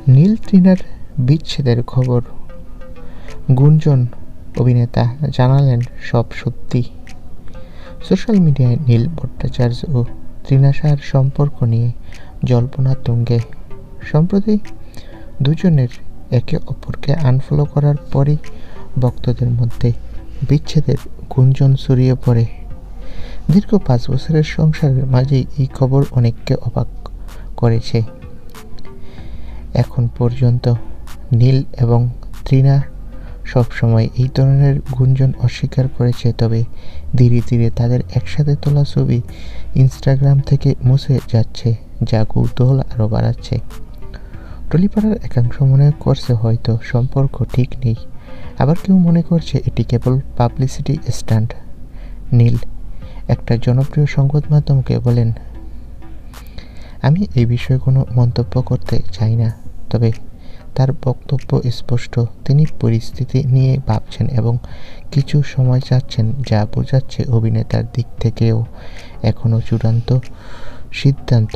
নীল তৃণার বিচ্ছেদের খবর গুঞ্জন, অভিনেতা জানালেন সব সত্যি। সোশ্যাল মিডিয়ায় নীল ভট্টাচার্য ও তৃণাসার সম্পর্ক নিয়ে জল্পনা তুঙ্গে। সম্প্রতি দুজনের একে অপরকে আনফলো করার পরই ভক্তদের মধ্যে বিচ্ছেদের গুঞ্জন ছড়িয়ে পড়ে। দীর্ঘ 5 বছরের সংসারের মাঝেই এই খবর অনেককে অবাক করেছে। এখন পর্যন্ত নীল এবং তৃণা সবসময় এই ধরনের গুঞ্জন অস্বীকার করেছে, তবে ধীরে ধীরে তাদের একসাথে তোলা ছবি ইনস্টাগ্রাম থেকে মুছে যাচ্ছে, যা কৌতূহল আরও বাড়াচ্ছে। টলিপাড়ার একাংশ মনে করছে হয়তো সম্পর্ক ঠিক নেই, আবার কেউ মনে করছে এটি কেবল পাবলিসিটি স্টান্ট। নীল একটা জনপ্রিয় সংবাদ মাধ্যমকে বলেন, আমি এই বিষয়ে কোনো মন্তব্য করতে চাই না, তবে তার বক্তব্য স্পষ্ট। তিনি পরিস্থিতি নিয়ে ভাবছেন এবং কিছু সময় চাচ্ছেন, যা বোঝাচ্ছে অভিনেতার দিক থেকেও এখনও চূড়ান্ত সিদ্ধান্ত